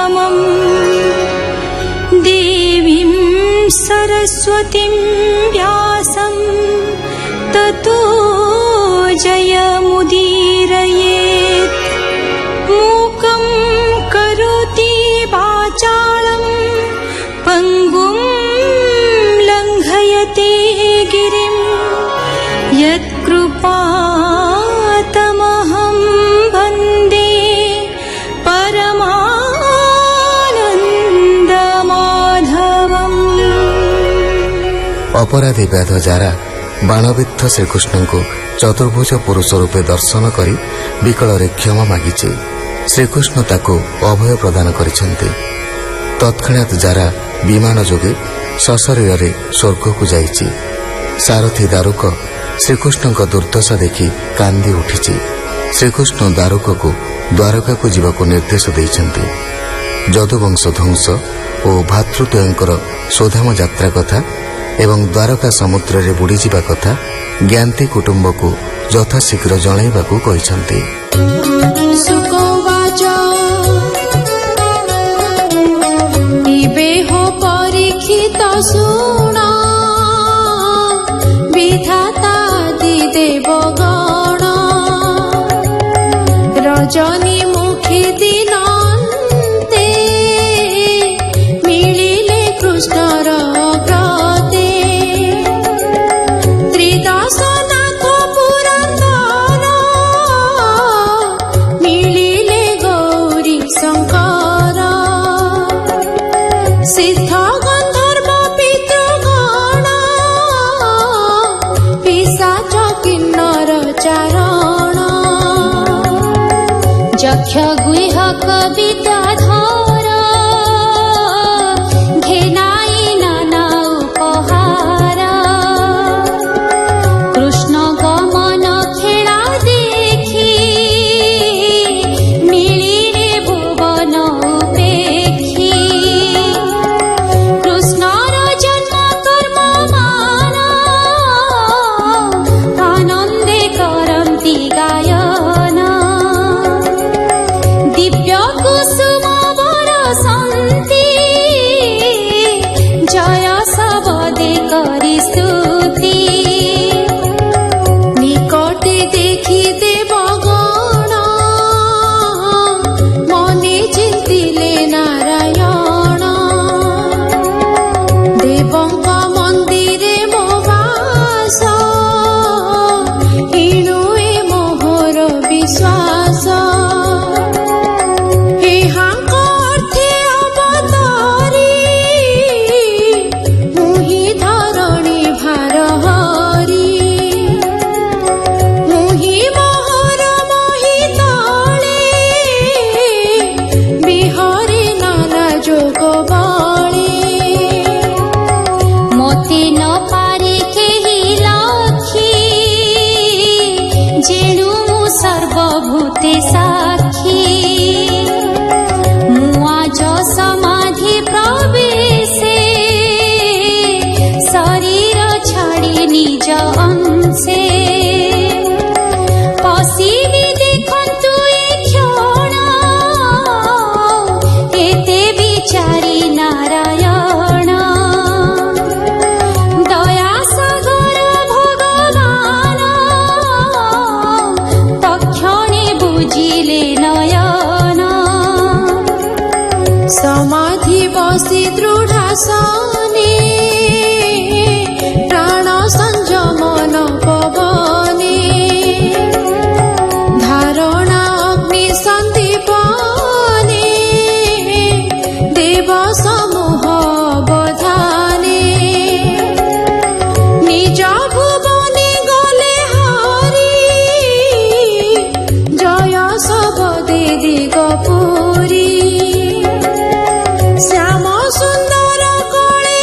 परमम् देवीं सरस्वतीं व्यासं ततो जयमुदीरयेत्। मूकं करोति वाचालं पङ्गुं लङ्घयते गिरिं यत्कृपातमहं वन्दे परमानन्दमाधवम्। अपराधी व्याध जारा बाणविद्ध श्रीकृष्ण को चतुर्भुज पुरुष रूपे दर्शन करी विकଳରେ क्षमा मागिছে। श्रीकृष्ण ताको अभय प्रदान करिसेंते। तत्क्षणात जारा विमान जोगे सशरीर स्वर्ग को जाइछि। सारथी दारुक श्रीकृष्ण दुर्दशा देखि कांदी उठिछि। श्रीकृष्ण दारुक को द्वारका को जीवा को निर्देश देइछन्ते। यदुवंश ध्वंस और भातृद्वयंकर स्वधाम यात्रा कथा एवं द्वारका समुद्र रे बुड़ी जीवा कथा ज्ञाती कुटुंब को यथाशीघ्र जणाइबाकू कहिसन्ते। परीक्षित शुण विधाता देवगण रजनी मुखी दिनन्ते मिलिले कृष्णर ग्रते त्रिदशनाथ पुरन्दर मिलिले गौरी शंकर सिद्ध गंधर्व पितृगण पिशाच किन्नर चारण यक्ष गुह्यक विद्याधर घेनाई नाना उपहार कृष्ण गमन खेला देखी मिलिले भुवन उपेक्षी कृष्णर जन्म कर्म मान आनंदे करन्ति गायन दिव्य कुसुम बरसन्ति जय सबदे करि स्तुति निकटे देखि देवगण मने चिन्तिले नारायण देवଙ୍କ मन्दिरे मो वास इणुए मोहर विश्वास एहाଙ୍କ अर्थे अवतारी मुहि धरणी भार हरि मुहि मोहर मोहि तळे बिहरे नाना जोग बळे मोती न पारे केहि लखी जेणु मु सर्वभूते साक्षी मुआज समाधि प्रवेशे शरीर छाड़ी निज अंशे पशिबि देखन्तु ए क्षण एते विचारी नारायण दया सागर भगवान तक्षणे बुझिले नयन समाधि बसी दृढ़ासने प्राण संयमन पवने धारणा अग्नि सन्दीपने देव समूह बधाने निज भुवने गले हरि जय सबदे दिगपुरी श्याम सुंदर कले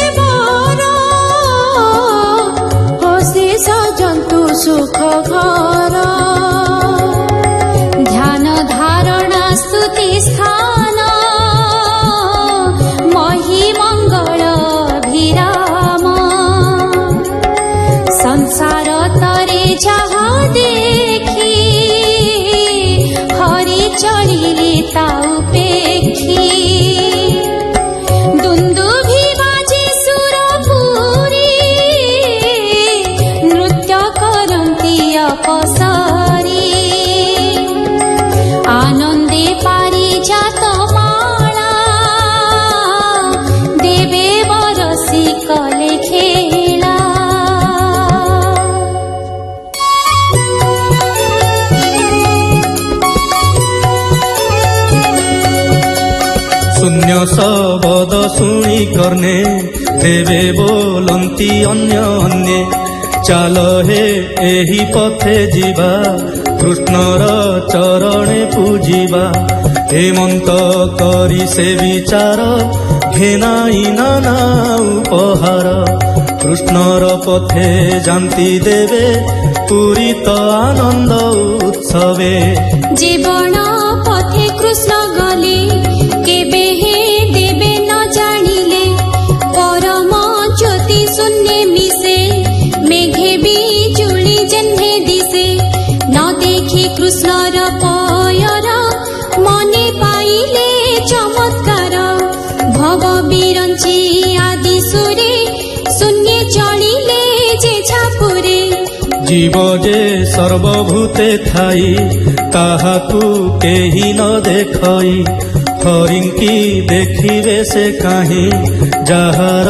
ଶୂନ୍ୟ ଶବଦ ଶୁଣି କର୍ଣ୍ଣେ ଦେବେ ବୋଲନ୍ତି ଅନ୍ୟ ଅନ୍ୟେ ଚାଲ ହେ ଏହି ପଥେ ଯିବା କୃଷ୍ଣର ଚରଣେ ପୂଜିବା ହେମନ୍ତ କରି ସେ ବିଚାର ଘେନାଇ ନାନା ଉପହାର କୃଷ୍ଣର ପଥେ ଯାନ୍ତି ଦେବେ ପୂରିତ ଆନନ୍ଦ ଉତ୍ସବେ জীবন পথে কৃষ্ণ গলে কেবে হে দেবে ন জানিলে পরম জ্যোতি শূন্যে মিশে মেঘে বিজুলি জেহ্নে দিশে ন দেখি কৃষ্ণর পয়র মনে পাইলে চমৎকার ভব বিরঞ্চি আদি সুরে শূন্যে চলিলে যে ছাপুরে জীব যে সর্বভূতে থাই তাহাকু কেহি ন দেখই হরিঙ্কি দেখিবে সে কাহি যাহার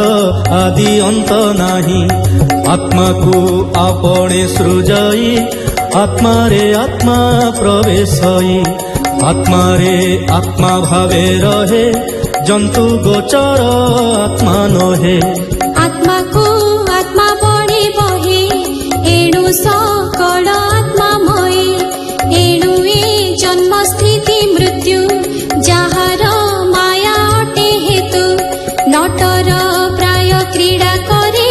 আদি অন্ত নাহি আত্মাকু আপনে সৃজই আত্মারে আত্মা প্রবেশই আত্মারে আত্মা ভাবে রহে জন্তু গোচর আত্মা নহে আত্মাকু আত্মা বড়ে বহে এণু সকল আত্মাময়ে এণু এ জন্ম স্থিতি মৃত্যু যাহার মায়া অটে হেতু নটর প্রায় ক্রীড়া করে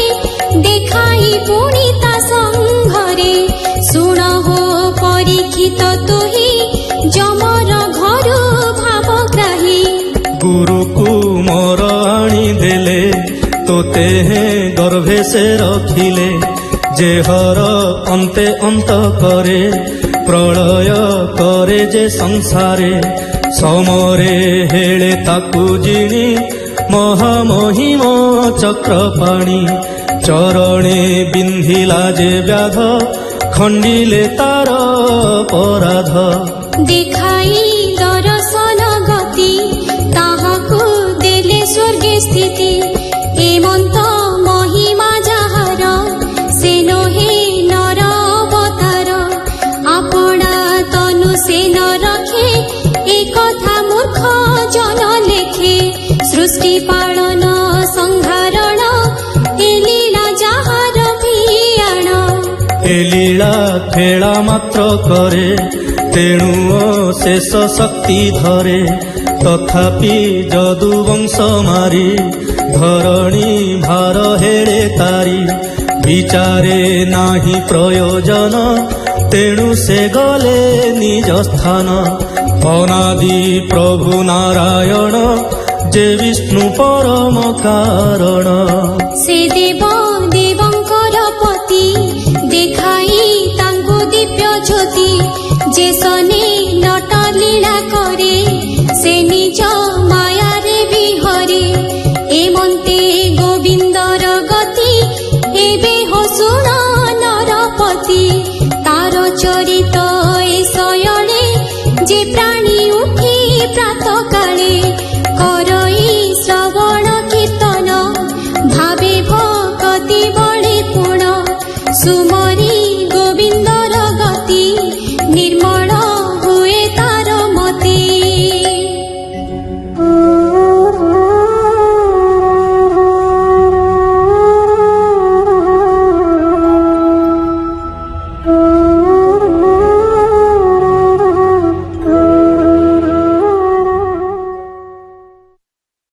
দেখাই পুনি তা সংঘরে শুণ হো পরীক্ষিত তুহি যমর ঘরু ভাবগ্রাহী গুরুকু মোর আনি দেলে তোতে হে গর্ভে সে রখিলে যে হর অন্তে অন্ত করে প্রলয় করে যে সংসারে সমরে হেলে তাকু জিনি মহামহিম চক্রপাণী চরণে বিন্ধিলা যে ব্যাধ খণ্ডিলে তার অপরাধ দেখাই দর্শন গতি তাহাকু দেলে স্বর্গে স্থিতি এমন্ত মহিমা যাহার সে নহে নর অবতার আপনা তনু সে ন রখে এ কথা মূর্খ জন লেখে সৃষ্টি পালন সংহারণ এ লীলা যাহার ভিয়াণ এ লীলা খেলা মাত্র করে তেণু শেষ শক্তি ধরে তথাপি যদু বংশ মারি ধরণী ভার হেড়ে তারি বিচারে নাহি প্রয়োজন তেণু সে গলে নিজ স্থান অনাদি প্রভু নারায়ণ যে বিষ্ণু পরম কারণ সে দেব দেবঙ্কর পতি দেখাই তাঙ্কু দিব্য জ্যোতি যে সনে নট লীলা করে সে নিজ মায়ারে বিহরে এমন্তে গোবিন্দর গতি এবে হো শুণ নরপতি তার চরিত এ শয়নে যে প্রাণী উঠি প্রাতকালে করই শ্রবণ কীর্তন ভাবে ভকতি বলে পুণ সুমরি গোবিন্দ